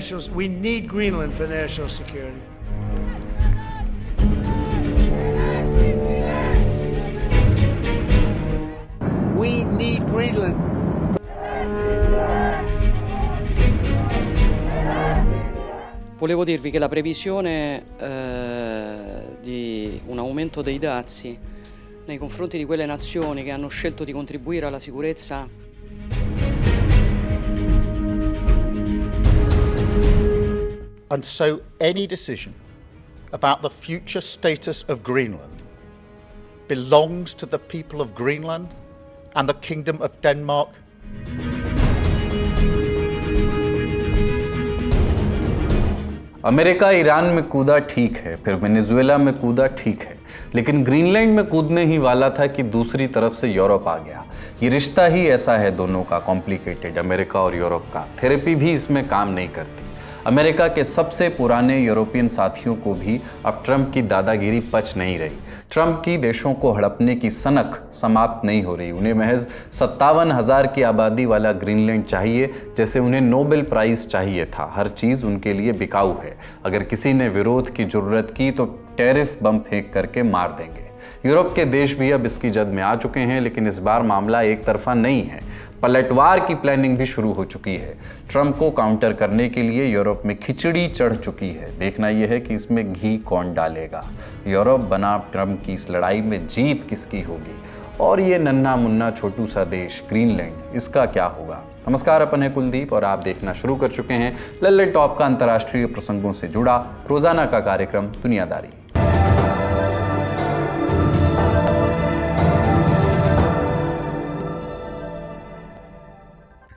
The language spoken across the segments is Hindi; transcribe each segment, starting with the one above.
we need Greenland for national security. We need Greenland. Volevo dirvi che la previsione di un aumento dei dazi nei confronti di quelle nazioni che hanno scelto di contribuire alla sicurezza And so any decision about the future status of Greenland belongs to the people of Greenland and the Kingdom of Denmark. America Iran में कूदा ठीक है, फिर वेनेजुएला में कूदा ठीक है, लेकिन ग्रीनलैंड में कूदने ही वाला था कि दूसरी तरफ से यूरोप आ गया। ये रिश्ता ही ऐसा है दोनों का, कॉम्प्लिकेटेड, अमेरिका और यूरोप का। थेरेपी भी इसमें काम नहीं करती। अमेरिका के सबसे पुराने यूरोपियन साथियों को भी अब ट्रंप की दादागिरी पच नहीं रही। ट्रंप की देशों को हड़पने की सनक समाप्त नहीं हो रही। उन्हें महज 57,000 की आबादी वाला ग्रीनलैंड चाहिए, जैसे उन्हें नोबेल प्राइज चाहिए था। हर चीज़ उनके लिए बिकाऊ है। अगर किसी ने विरोध की जरूरत की तो टैरिफ बम फेंक करके मार देंगे। यूरोप के देश भी अब इसकी जद में आ चुके हैं, लेकिन इस बार मामला एक तरफा नहीं है। पलटवार की प्लानिंग भी शुरू हो चुकी है। ट्रंप को काउंटर करने के लिए यूरोप में खिचड़ी चढ़ चुकी है। देखना यह है कि इसमें घी कौन डालेगा। यूरोप बनाम ट्रंप की इस लड़ाई में जीत किसकी होगी, और ये नन्हा मुन्ना छोटू सा देश ग्रीनलैंड, इसका क्या होगा। नमस्कार, अपन है कुलदीप और आप देखना शुरू कर चुके हैं लल्ले टॉप का अंतर्राष्ट्रीय प्रसंगों से जुड़ा रोजाना का कार्यक्रम दुनियादारी।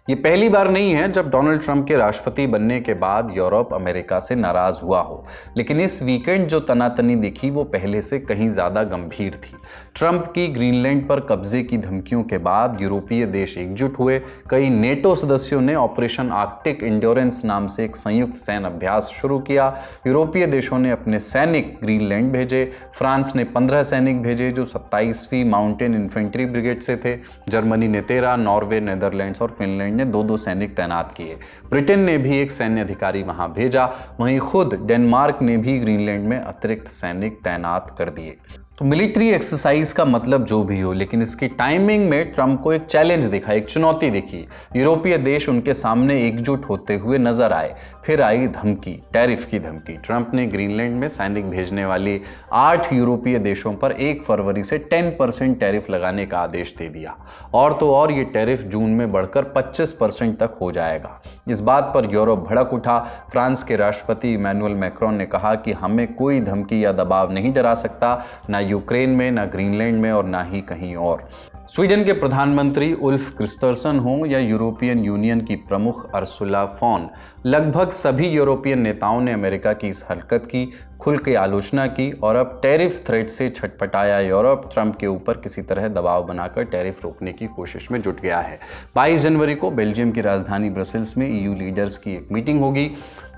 ये पहली बार नहीं है जब डोनाल्ड ट्रंप के राष्ट्रपति बनने के बाद यूरोप अमेरिका से नाराज हुआ हो, लेकिन इस वीकेंड जो तनातनी दिखी वो पहले से कहीं ज्यादा गंभीर थी। ट्रंप की ग्रीनलैंड पर कब्जे की धमकियों के बाद यूरोपीय देश एकजुट हुए। कई नेटो सदस्यों ने ऑपरेशन आर्कटिक एंड्योरेंस नाम से एक संयुक्त सैन्य अभ्यास शुरू किया। यूरोपीय देशों ने अपने सैनिक ग्रीनलैंड भेजे। फ्रांस ने 15 सैनिक भेजे जो 27वीं माउंटेन इन्फेंट्री ब्रिगेड से थे। जर्मनी ने 13, नॉर्वे, नेदरलैंड्स और फिनलैंड ने 2-2 सैनिक तैनात किए। ब्रिटेन ने भी एक सैन्य अधिकारी वहां भेजा। वहीं खुद डेनमार्क ने भी ग्रीनलैंड में अतिरिक्त सैनिक तैनात कर दिए। तो मिलिट्री एक्सरसाइज का मतलब जो भी हो, लेकिन इसकी टाइमिंग में ट्रंप को एक चैलेंज दिखा, एक चुनौती दिखी। यूरोपीय देश उनके सामने एकजुट होते हुए नजर आए। फिर आई धमकी, टैरिफ की धमकी। ट्रंप ने ग्रीनलैंड में सैनिक भेजने वाले 8 यूरोपीय देशों पर 1 फरवरी से 10% टैरिफ लगाने का आदेश दे दिया। और तो और ये टैरिफ जून में बढ़कर 25% तक हो जाएगा। इस बात पर यूरोप भड़क उठा। फ्रांस के राष्ट्रपति इमैनुअल मैक्रोन ने कहा कि हमें कोई धमकी या दबाव नहीं डरा सकता, ना यूक्रेन में, ना ग्रीनलैंड में और ना ही कहीं और। स्वीडन के प्रधानमंत्री उल्फ क्रिस्टर्सन हों या यूरोपियन यूनियन की प्रमुख अर्सुला फॉन, लगभग सभी यूरोपियन नेताओं ने अमेरिका की इस हरकत की खुल के आलोचना की और अब टैरिफ थ्रेट से छटपटाया यूरोप ट्रंप के ऊपर किसी तरह दबाव बनाकर टैरिफ रोकने की कोशिश में जुट गया है। 22 जनवरी को बेल्जियम की राजधानी ब्रसेल्स में EU लीडर्स की एक मीटिंग होगी।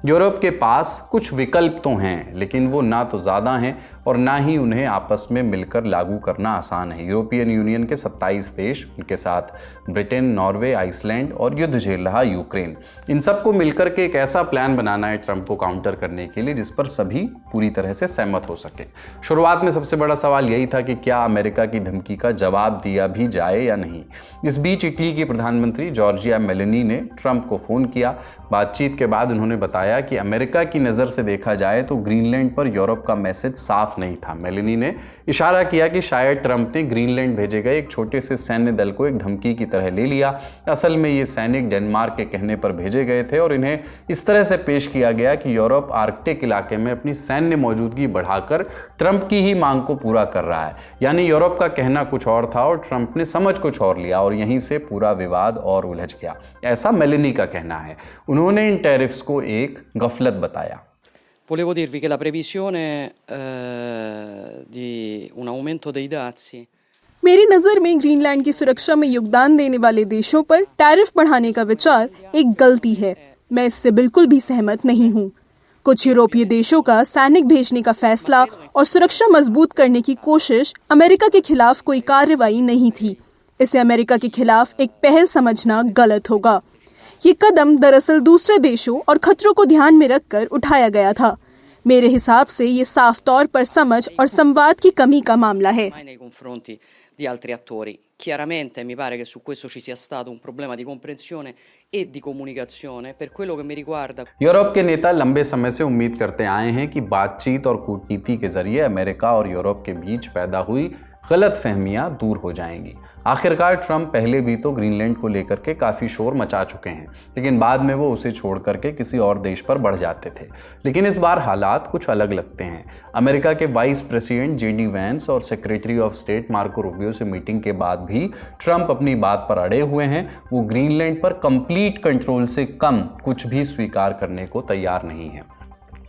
यूरोप के पास कुछ विकल्प तो हैं, लेकिन वो ना तो ज़्यादा हैं और ना ही उन्हें आपस में मिलकर लागू करना आसान है। यूरोपियन यूनियन के 27 देश, उनके साथ ब्रिटेन, नॉर्वे, आइसलैंड और युद्ध झेल रहा यूक्रेन, इन सबको मिलकर के एक ऐसा प्लान बनाना है ट्रंप को काउंटर करने के लिए जिस पर सभी पूरी तरह से सहमत हो सके। शुरुआत में सबसे बड़ा सवाल यही था कि क्या अमेरिका की धमकी का जवाब दिया भी जाए या नहीं। इस बीच इटली की प्रधानमंत्री जॉर्जिया मेलोनी ने ट्रंप को फ़ोन किया। बातचीत के बाद उन्होंने बताया कि अमेरिका की नज़र से देखा जाए तो ग्रीनलैंड पर यूरोप का मैसेज साफ नहीं था। मेलोनी ने इशारा किया कि शायद ट्रंप ने ग्रीनलैंड भेजे गए एक छोटे से सैन्य दल को एक धमकी की तरह ले लिया। असल में ये सैनिक डेनमार्क के कहने पर भेजे गए थे और इन्हें इस तरह से पेश किया गया कि यूरोप आर्कटिक इलाके में अपनी सैन्य मौजूदगी बढ़ाकर ट्रंप की ही मांग को पूरा कर रहा है। यानी यूरोप का कहना कुछ और था और ट्रंप ने समझ कुछ और लिया और यहीं से पूरा विवाद और उलझ गया, ऐसा मेलोनी का कहना है। उन्होंने इन टैरिफ्स को एक गफलत बताया। Volevo dirvi che la previsione di un aumento dei dazi मेरी नजर में ग्रीनलैंड की सुरक्षा में योगदान देने वाले देशों पर टैरिफ बढ़ाने का विचार एक गलती है। मैं इससे बिल्कुल भी सहमत नहीं हूँ। कुछ यूरोपीय देशों का सैनिक भेजने का फैसला और सुरक्षा मजबूत करने की कोशिश अमेरिका के खिलाफ कोई कार्रवाई नहीं थी। इसे अमेरिका के खिलाफ एक पहल समझना गलत होगा। ये कदम दरअसल दूसरे देशों और खतरों को ध्यान में रखकर उठाया गया था। मेरे हिसाब से ये साफ तौर पर समझ और संवाद की कमी का मामला है। Nei confronti di altri attori. Chiaramente mi pare che su questo ci sia stato un problema di comprensione e di comunicazione. Per quello che mi riguarda, Europe के नेता लंबे समय से उम्मीद करते आए हैं कि बातचीत और कूटनीति के जरिए अमेरिका और यूरोप के बीच पैदा हुई गलतफहमियां दूर हो जाएंगी। आखिरकार ट्रंप पहले भी तो ग्रीनलैंड को लेकर के काफ़ी शोर मचा चुके हैं, लेकिन बाद में वो उसे छोड़ करके किसी और देश पर बढ़ जाते थे। लेकिन इस बार हालात कुछ अलग लगते हैं। अमेरिका के वाइस प्रेसिडेंट जेडी वैंस और secretary of state Marco Rubio से मीटिंग के बाद भी ट्रंप अपनी बात पर अड़े हुए हैं। वो ग्रीनलैंड पर कंप्लीट कंट्रोल से कम कुछ भी स्वीकार करने को तैयार नहीं है।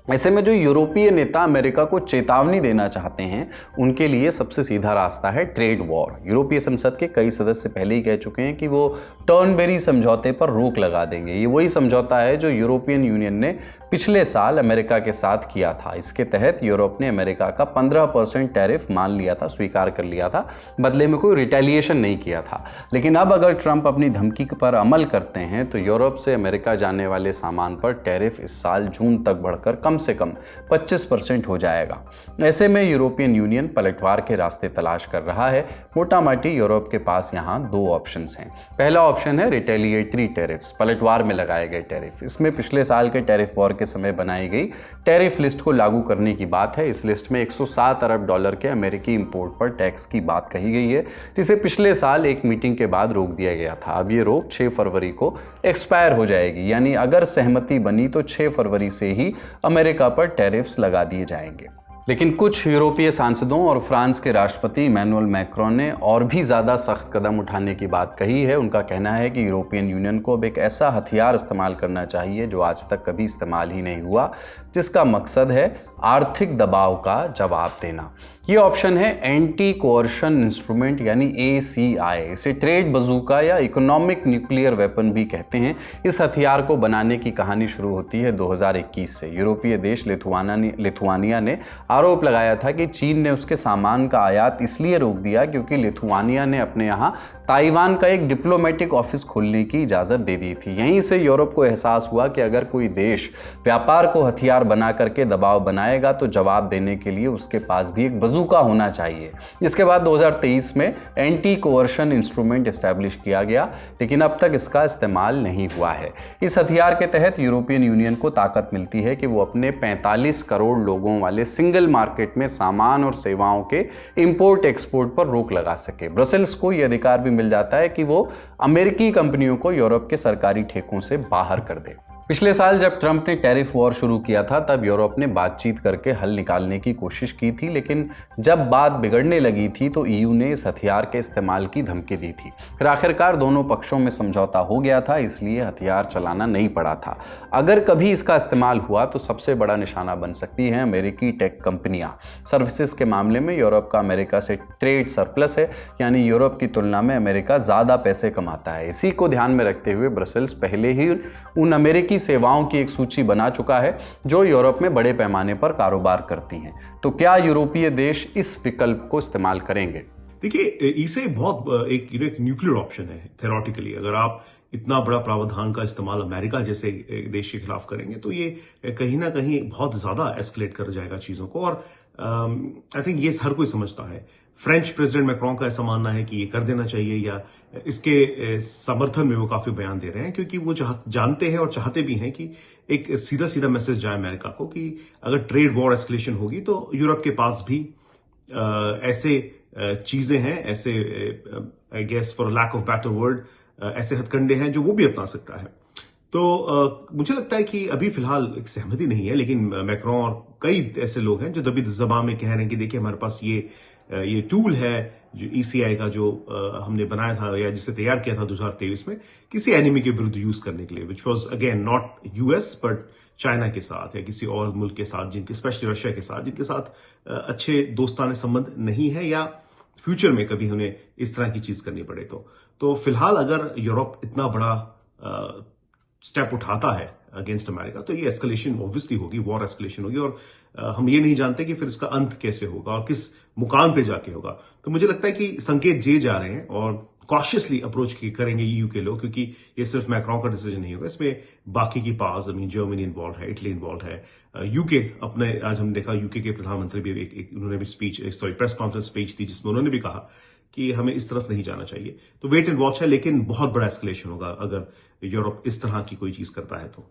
ऐसे में जो यूरोपीय नेता अमेरिका को चेतावनी देना चाहते हैं, उनके लिए सबसे सीधा रास्ता है ट्रेड वॉर। यूरोपीय संसद के कई सदस्य पहले ही कह चुके हैं कि वो टर्नबेरी समझौते पर रोक लगा देंगे। ये वही समझौता है जो यूरोपियन यूनियन ने पिछले साल अमेरिका के साथ किया था। इसके तहत यूरोप ने अमेरिका का 15% टैरिफ मान लिया था, स्वीकार कर लिया था, बदले में कोई रिटेलिएशन नहीं किया था। लेकिन अब अगर ट्रंप अपनी धमकी पर अमल करते हैं तो यूरोप से अमेरिका जाने वाले सामान पर टैरिफ इस साल जून तक बढ़कर कम से कम 25% हो जाएगा। ऐसे में यूरोपियन यूनियन पलटवार के रास्ते तलाश कर रहा है। मोटा माटी यूरोप के पास यहाँ दो ऑप्शंस हैं। पहला ऑप्शन है रिटेलिएटरी टैरिफ्स, पलटवार में लगाए गए टैरिफ। इसमें पिछले साल के टैरिफ वॉर के समय बनाई गई टैरिफ लिस्ट को लागू करने की बात है। इस लिस्ट में 107 अरब डॉलर के अमेरिकी इंपोर्ट पर टैक्स की बात कही गई है, जिसे पिछले साल एक मीटिंग के बाद रोक दिया गया था। अब ये रोक 6 फरवरी को एक्सपायर हो जाएगी, यानी अगर सहमति बनी तो 6 फरवरी से ही अमेरिका पर टैरिफ्स लगा दिए जाएंगे। लेकिन कुछ यूरोपीय सांसदों और फ्रांस के राष्ट्रपति इमैनुअल मैक्रोन ने और भी ज़्यादा सख्त कदम उठाने की बात कही है। उनका कहना है कि यूरोपियन यूनियन को अब एक ऐसा हथियार इस्तेमाल करना चाहिए जो आज तक कभी इस्तेमाल ही नहीं हुआ, जिसका मकसद है आर्थिक दबाव का जवाब देना। ये ऑप्शन है एंटी कोअर्शन इंस्ट्रूमेंट यानी ACI। इसे ट्रेड बजूका या इकोनॉमिक न्यूक्लियर वेपन भी कहते हैं। इस हथियार को बनाने की कहानी शुरू होती है 2021 से। यूरोपीय देश लिथुआनिया ने आरोप लगाया था कि चीन ने उसके सामान का आयात इसलिए रोक दिया क्योंकि लिथुआनिया ने अपने यहाँ ताइवान का एक डिप्लोमेटिक ऑफिस खोलने की इजाज़त दे दी थी। यहीं से यूरोप को एहसास हुआ कि अगर कोई देश व्यापार को हथियार बना करके दबाव बनाएगा तो जवाब देने के लिए उसके पास भी एक बजूका होना चाहिए। इसके बाद 2023 में एंटी कोअर्शन इंस्ट्रूमेंट एस्टैब्लिश किया गया, लेकिन अब तक इसका इस्तेमाल नहीं हुआ है। इस हथियार के तहत यूरोपियन यूनियन को ताकत मिलती है कि वो अपने 45 करोड़ लोगों वाले सिंगल मार्केट में सामान और सेवाओं के इंपोर्ट एक्सपोर्ट पर रोक लगा सके। ब्रसेल्स को यह अधिकार भी मिल जाता है कि वो अमेरिकी कंपनियों को यूरोप के सरकारी ठेकों से बाहर कर दे। पिछले साल जब ट्रंप ने टैरिफ वॉर शुरू किया था तब यूरोप ने बातचीत करके हल निकालने की कोशिश की थी, लेकिन जब बात बिगड़ने लगी थी तो EU ने इस हथियार के इस्तेमाल की धमकी दी थी। फिर आखिरकार दोनों पक्षों में समझौता हो गया था, इसलिए हथियार चलाना नहीं पड़ा था। अगर कभी इसका इस्तेमाल हुआ तो सबसे बड़ा निशाना बन सकती है अमेरिकी टेक कंपनियां। सर्विसेज के मामले में यूरोप का अमेरिका से ट्रेड सरप्लस है, यानी यूरोप की तुलना में अमेरिका ज़्यादा पैसे कमाता है। इसी को ध्यान में रखते हुए ब्रसेल्स पहले ही उन अमेरिकी सेवाओं की एक सूची बना चुका है जो यूरोप में बड़े पैमाने पर कारोबार करती हैं। तो क्या यूरोपीय देश इस विकल्प को इस्तेमाल करेंगे? देखिए, इसे बहुत एक न्यूक्लियर ऑप्शन है थेरोटिकली। अगर आप इतना बड़ा प्रावधान का इस्तेमाल अमेरिका जैसे देश के खिलाफ करेंगे तो ये कहीं ना कहीं बहुत ज्यादा एस्केलेट कर जाएगा चीजों को, और आई थिंक ये हर कोई समझता है। फ्रेंच प्रेसिडेंट मैक्रोन का ऐसा मानना है कि ये कर देना चाहिए, या इसके समर्थन में वो काफी बयान दे रहे हैं, क्योंकि वो जानते हैं और चाहते भी हैं कि एक सीधा सीधा मैसेज जाए अमेरिका को कि अगर ट्रेड वॉर एस्केलेशन होगी तो यूरोप के पास भी ऐसे चीजें हैं, ऐसे I guess for lack of better word, ऐसे हथकंडे हैं जो वो भी अपना सकता है। तो मुझे लगता है कि अभी फिलहाल एक सहमति नहीं है, लेकिन मैक्रोन और कई ऐसे लोग हैं जो दबी जबान में कह रहे हैं कि देखिए हमारे पास ये टूल है जो ECI का जो हमने बनाया था या जिसे तैयार किया था 2023 में किसी एनिमी के विरुद्ध यूज करने के लिए, which was again not US but China के साथ या किसी और मुल्क के साथ, जिनके स्पेशली रशिया के साथ, जिनके साथ अच्छे दोस्ताने संबंध नहीं है या फ्यूचर में कभी उन्हें इस तरह की चीज करनी पड़े। तो फिलहाल अगर यूरोप इतना बड़ा स्टेप उठाता है अगेंस्ट अमेरिका तो ये एस्केलेशन ऑब्वियसली होगी, वॉर एस्केलेशन होगी, और हम ये नहीं जानते कि फिर इसका अंत कैसे होगा और किस मुकाम पे जाके होगा। तो मुझे लगता है कि संकेत दिए जा रहे हैं और कॉशियसली अप्रोच करेंगे ईयू के लोग, क्योंकि ये सिर्फ मैक्रोन का डिसीजन नहीं होगा, इसमें बाकी की पावर्स, जर्मनी इन्वॉल्व है, इटली इन्वॉल्व है, यूके अपने, आज हमने देखा यूके के प्रधानमंत्री भी उन्होंने भी प्रेस कॉन्फ्रेंस स्पीच दी जिसमें उन्होंने भी कहा कि हमें इस तरफ नहीं जाना चाहिए। तो वेट एंड वॉच है, लेकिन बहुत बड़ा एस्केलेशन होगा अगर यूरोप इस तरह की कोई चीज करता है तो।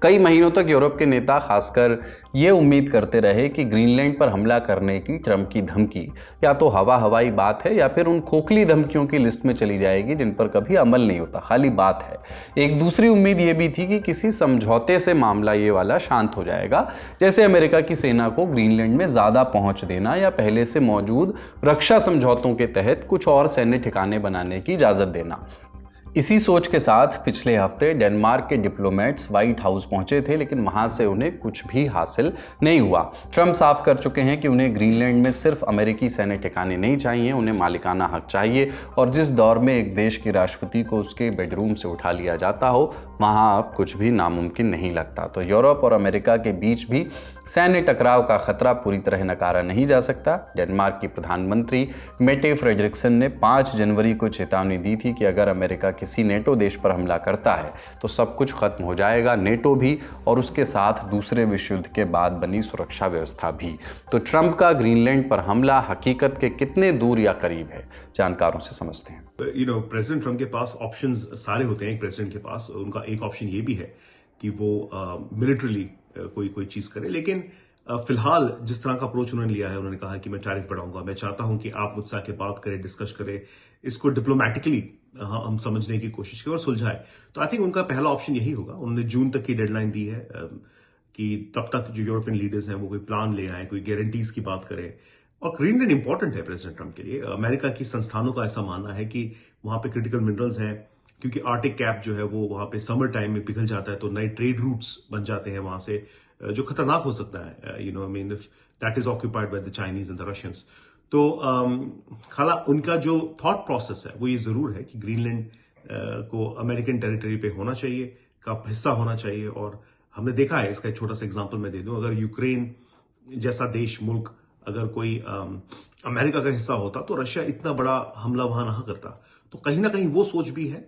कई महीनों तक यूरोप के नेता खासकर ये उम्मीद करते रहे कि ग्रीनलैंड पर हमला करने की ट्रंप की धमकी या तो हवाई बात है या फिर उन खोखली धमकियों की लिस्ट में चली जाएगी जिन पर कभी अमल नहीं होता, खाली बात है। एक दूसरी उम्मीद ये भी थी कि किसी समझौते से मामला ये वाला शांत हो जाएगा, जैसे अमेरिका की सेना को ग्रीनलैंड में ज़्यादा पहुंच देना या पहले से मौजूद रक्षा समझौतों के तहत कुछ और सैन्य ठिकाने बनाने की इजाज़त देना। इसी सोच के साथ पिछले हफ्ते डेनमार्क के डिप्लोमेट्स व्हाइट हाउस पहुंचे थे, लेकिन वहां से उन्हें कुछ भी हासिल नहीं हुआ। ट्रंप साफ कर चुके हैं कि उन्हें ग्रीनलैंड में सिर्फ अमेरिकी सैन्य ठिकाने नहीं चाहिए, उन्हें मालिकाना हक चाहिए। और जिस दौर में एक देश के राष्ट्रपति को उसके बेडरूम से उठा लिया जाता हो, वहां अब कुछ भी नामुमकिन नहीं लगता। तो यूरोप और अमेरिका के बीच भी सैन्य टकराव का खतरा पूरी तरह नकारा नहीं जा सकता। डेनमार्क की प्रधानमंत्री मेटे फ्रेडरिक्सन ने 5 जनवरी को चेतावनी दी थी कि अगर अमेरिका किसी नेटो देश पर हमला करता है तो सब कुछ खत्म हो जाएगा, नेटो भी और उसके साथ दूसरे विश्व युद्ध के बाद बनी सुरक्षा व्यवस्था भी। तो ट्रंप का ग्रीनलैंड पर हमला हकीकत के कितने दूर या करीब है, जानकारों से समझते हैं। प्रेसिडेंट ट्रंप के पास ऑप्शंस सारे होते हैं। एक प्रेसिडेंट के पास उनका एक ऑप्शन ये भी है कि वो मिलिट्रीली कोई चीज करे, लेकिन फिलहाल जिस तरह का अप्रोच उन्होंने लिया है, उन्होंने कहा कि मैं टैरिफ बढ़ाऊंगा, मैं चाहता हूं कि आप मुझसे आके बात करें, डिस्कस करें, इसको डिप्लोमेटिकली हम समझने की कोशिश करें और सुलझाए। तो आई थिंक उनका पहला ऑप्शन यही होगा। उन्होंने जून तक की डेडलाइन दी है कि तब तक जो यूरोपियन लीडर्स हैं वो कोई प्लान ले आए, कोई गारंटीज की बात करें। और ग्रीनलैंड इंपॉर्टेंट है प्रेसिडेंट ट्रंप के लिए। अमेरिका की संस्थानों का ऐसा मानना है कि वहां पे क्रिटिकल मिनरल्स हैं, क्योंकि आर्टिक कैप जो है वो वहां पे समर टाइम में पिघल जाता है, तो नए ट्रेड रूट्स बन जाते हैं वहां से, जो खतरनाक हो सकता है, if that is occupied by the Chinese and the Russians. तो खाला उनका जो थॉट प्रोसेस है वो ये जरूर है कि ग्रीनलैंड को अमेरिकन टेरिटरी पे होना चाहिए, का हिस्सा होना चाहिए। और हमने देखा है, इसका एक छोटा सा एग्जांपल मैं दे दूं, अगर यूक्रेन जैसा देश, मुल्क अगर कोई अमेरिका का हिस्सा होता तो रशिया इतना बड़ा हमला वहां ना करता। तो कहीं ना कहीं वो सोच भी है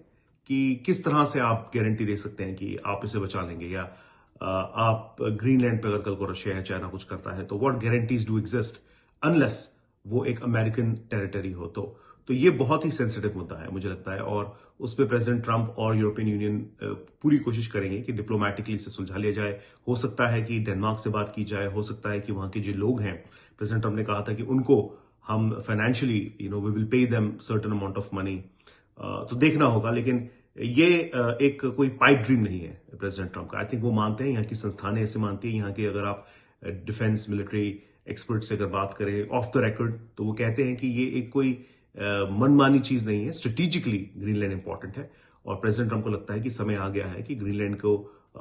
कि किस तरह से आप गारंटी दे सकते हैं कि आप इसे बचा लेंगे, या आप ग्रीनलैंड पे अगर कल को रशिया या चाइना कुछ करता है तो what guarantees do exist unless वो एक अमेरिकन टेरिटरी हो। तो ये बहुत ही सेंसिटिव मुद्दा है मुझे लगता है, और उस पर प्रेसिडेंट ट्रंप और यूरोपियन यूनियन पूरी कोशिश करेंगे कि डिप्लोमेटिकली इसे सुलझा लिया जाए। हो सकता है कि डेनमार्क से बात की जाए, हो सकता है कि वहां के जो लोग हैं, प्रेसिडेंट ट्रंप ने कहा था कि उनको हम financially we will pay them certain amount of money. तो देखना होगा, लेकिन ये एक कोई पाइप ड्रीम नहीं है प्रेसिडेंट ट्रंप का। आई थिंक वो मानते हैं, यहाँ की संस्थानें ऐसे मानती है, यहाँ के अगर आप डिफेंस मिलिट्री एक्सपर्ट से अगर बात करें ऑफ द रिकॉर्ड, तो वो कहते हैं कि ये एक कोई मनमानी चीज नहीं है। स्ट्रेटेजिकली ग्रीनलैंड इंपॉर्टेंट है, और प्रेसिडेंट ट्रंप को लगता है कि समय आ गया है कि ग्रीनलैंड को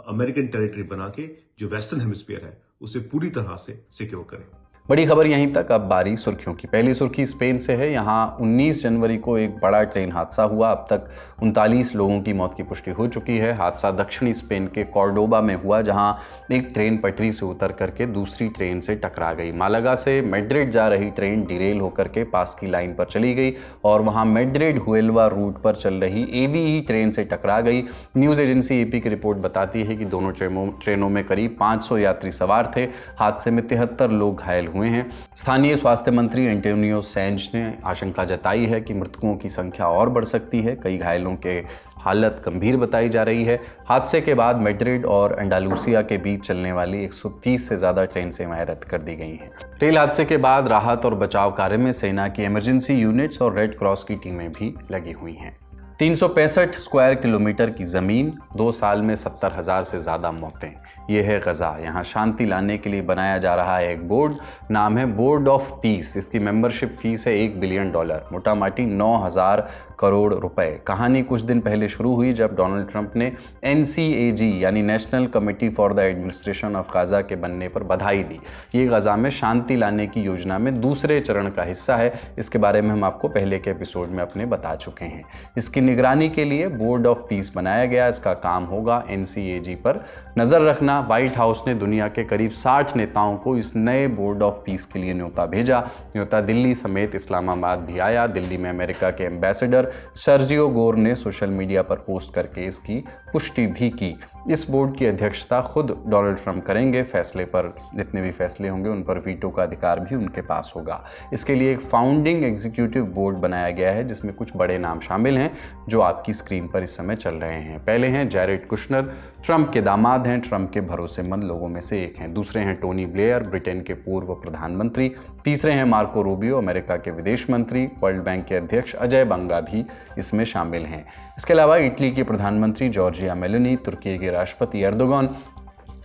अमेरिकन टेरिटरी बना के जो वेस्टर्न हेमिस्फीयर है उसे पूरी तरह से सिक्योर करें। बड़ी खबर यहीं तक, अब बारी सुर्खियों की। पहली सुर्खी स्पेन से है। यहाँ 19 जनवरी को एक बड़ा ट्रेन हादसा हुआ। अब तक 39 लोगों की मौत की पुष्टि हो चुकी है। हादसा दक्षिणी स्पेन के कॉर्डोबा में हुआ, जहाँ एक ट्रेन पटरी से उतर करके दूसरी ट्रेन से टकरा गई। मालागा से मैड्रिड जा रही ट्रेन डिरेल होकर के पास की लाइन पर चली गई और वहाँ मैड्रिड हुएल्वा रूट पर चल रही एवीई ट्रेन से टकरा गई। न्यूज़ एजेंसी एपी की रिपोर्ट बताती है कि दोनों ट्रेनों में करीब 500 यात्री सवार थे। हादसे में 73 लोग घायल हुए हैं। स्थानीय स्वास्थ्य मंत्री एंटोनियो सैंज ने आशंका जताई है कि मृतकों की संख्या और बढ़ सकती है। कई घायलों के हालत गंभीर बताई जा रही है। हादसे के बाद मैड्रिड और अंडालूसिया के बीच चलने वाली 130 से ज्यादा ट्रेन सेवाएं रद्द कर दी गई हैं। रेल हादसे के बाद राहत और बचाव कार्य में सेना की इमरजेंसी यूनिट्स और रेड क्रॉस की टीमें भी लगी हुई हैं। 365 स्क्वायर किलोमीटर की ज़मीन, 2 साल में 70,000 से ज़्यादा मौतें। ये है गज़ा। यहाँ शांति लाने के लिए बनाया जा रहा है एक बोर्ड, नाम है बोर्ड ऑफ पीस। इसकी मेंबरशिप फीस है $1 बिलियन, मोटा माटी 9,000 करोड़ रुपए। कहानी कुछ दिन पहले शुरू हुई जब डोनाल्ड ट्रंप ने NCAG यानी national committee for the administration of Gaza के बनने पर बधाई दी। ये गाज़ा में शांति लाने की योजना में दूसरे चरण का हिस्सा है। इसके बारे में हम आपको पहले के एपिसोड में अपने बता चुके हैं। इसकी निगरानी के लिए बोर्ड ऑफ पीस बनाया गया। इसका काम होगा NCAG पर नज़र रखना। व्हाइट हाउस ने दुनिया के करीब 60 नेताओं को इस नए बोर्ड ऑफ पीस के लिए न्योता भेजा। न्योता दिल्ली समेत इस्लामाबाद भी आया। दिल्ली में अमेरिका के एम्बेसडर सर्जियो गोर ने सोशल मीडिया पर पोस्ट करके इसकी पुष्टि भी की। इस बोर्ड की अध्यक्षता खुद डोनाल्ड ट्रंप करेंगे। फैसले पर जितने भी फैसले होंगे उन पर वीटो का अधिकार भी उनके पास होगा। इसके लिए एक फाउंडिंग एग्जीक्यूटिव बोर्ड बनाया गया है जिसमें कुछ बड़े नाम शामिल हैं जो आपकी स्क्रीन पर इस समय चल रहे हैं। पहले हैं जैरेड कुशनर, ट्रंप के दामाद हैं, ट्रंप के भरोसेमंद लोगों में से एक हैं। दूसरे हैं टोनी ब्लेयर, ब्रिटेन के पूर्व प्रधानमंत्री। तीसरे हैं मार्को रूबियो, अमेरिका के विदेश मंत्री। वर्ल्ड बैंक के अध्यक्ष अजय बंगा भी इसमें शामिल हैं। इसके अलावा इटली की प्रधानमंत्री जॉर्जिया मेलोनी, तुर्की के राष्ट्रपति एर्दोगन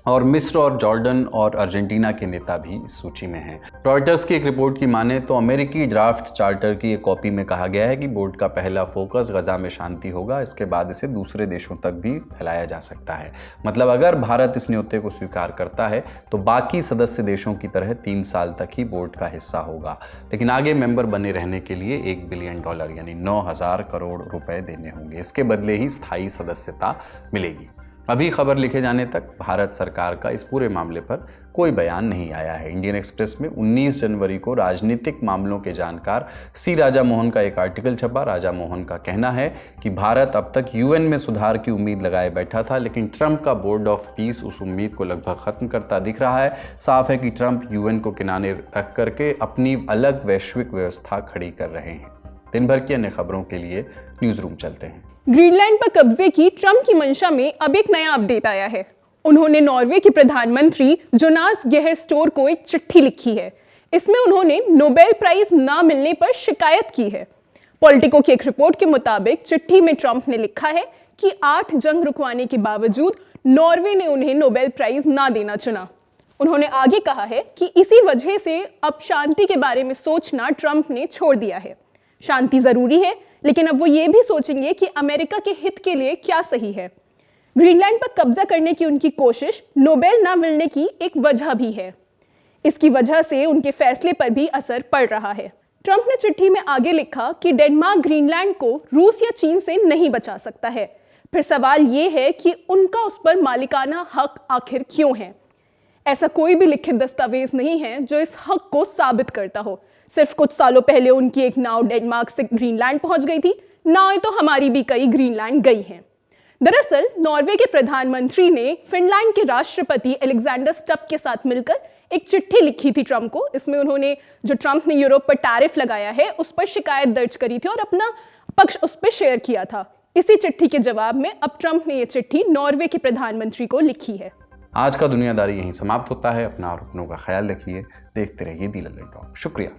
और मिस्र और जॉर्डन और अर्जेंटीना के नेता भी इस सूची में हैं। रॉयटर्स की एक रिपोर्ट की माने तो अमेरिकी ड्राफ्ट चार्टर की एक कॉपी में कहा गया है कि बोर्ड का पहला फोकस गजा में शांति होगा। इसके बाद इसे दूसरे देशों तक भी फैलाया जा सकता है। मतलब अगर भारत इस न्योते को स्वीकार करता है तो बाकी सदस्य देशों की तरह 3 साल तक ही बोर्ड का हिस्सा होगा, लेकिन आगे मेंबर बने रहने के लिए $1 बिलियन यानी 9,000 करोड़ रुपए देने होंगे। इसके बदले ही स्थायी सदस्यता मिलेगी। अभी खबर लिखे जाने तक भारत सरकार का इस पूरे मामले पर कोई बयान नहीं आया है। इंडियन एक्सप्रेस में 19 जनवरी को राजनीतिक मामलों के जानकार सी राजा मोहन का एक आर्टिकल छपा। राजा मोहन का कहना है कि भारत अब तक UN में सुधार की उम्मीद लगाए बैठा था, लेकिन ट्रंप का बोर्ड ऑफ पीस उस उम्मीद को लगभग खत्म करता दिख रहा है। साफ है कि ट्रंप UN को किनारे रख करके अपनी अलग वैश्विक व्यवस्था खड़ी कर रहे हैं। दिन भर की अन्य खबरों के लिए न्यूज रूम चलते हैं। ग्रीनलैंड पर कब्जे की ट्रंप की मंशा में अब एक नया अपडेट आया है। उन्होंने नॉर्वे के प्रधानमंत्री जोनास गेहर स्टोर को एक चिट्ठी लिखी है। इसमें उन्होंने नोबेल प्राइज ना मिलने पर शिकायत की है। पॉलिटिको की एक रिपोर्ट के मुताबिक चिट्ठी में ट्रंप ने लिखा है कि 8 जंग रुकवाने के बावजूद नॉर्वे ने उन्हें नोबेल प्राइज ना देना चुना। उन्होंने आगे कहा है कि इसी वजह से अब शांति के बारे में सोचना ट्रंप ने छोड़ दिया है। शांति जरूरी है, लेकिन अब वो ये भी सोचेंगे कि अमेरिका के हित के लिए क्या सही है। ग्रीनलैंड पर कब्जा करने की उनकी कोशिश नोबेल ना मिलने की एक वजह भी है। इसकी वजह से उनके फैसले पर भी असर पड़ रहा है। ट्रंप ने चिट्ठी में आगे लिखा कि डेनमार्क ग्रीनलैंड को रूस या चीन से नहीं बचा सकता है। फिर सवाल ये है कि उनका उस पर मालिकाना हक आखिर क्यों है। ऐसा कोई भी लिखित दस्तावेज नहीं है जो इस हक को साबित करता हो। सिर्फ कुछ सालों पहले उनकी एक नाव डेनमार्क से ग्रीनलैंड पहुंच गई थी। नावें तो हमारी भी कई ग्रीनलैंड गई हैं। दरअसल नॉर्वे के प्रधानमंत्री ने फिनलैंड के राष्ट्रपति अलेक्जेंडर स्टब के साथ मिलकर एक चिट्ठी लिखी थी ट्रंप को। इसमें उन्होंने जो ट्रंप ने यूरोप पर टैरिफ लगाया है उस पर शिकायत दर्ज करी थी और अपना पक्ष उस पर शेयर किया था। इसी चिट्ठी के जवाब में अब ट्रंप ने यह चिट्ठी नॉर्वे के प्रधानमंत्री को लिखी है। आज का दुनियादारी यहीं समाप्त होता है। अपना और अपनों का ख्याल रखिए। देखते रहिए दी लल्लन टॉक। शुक्रिया।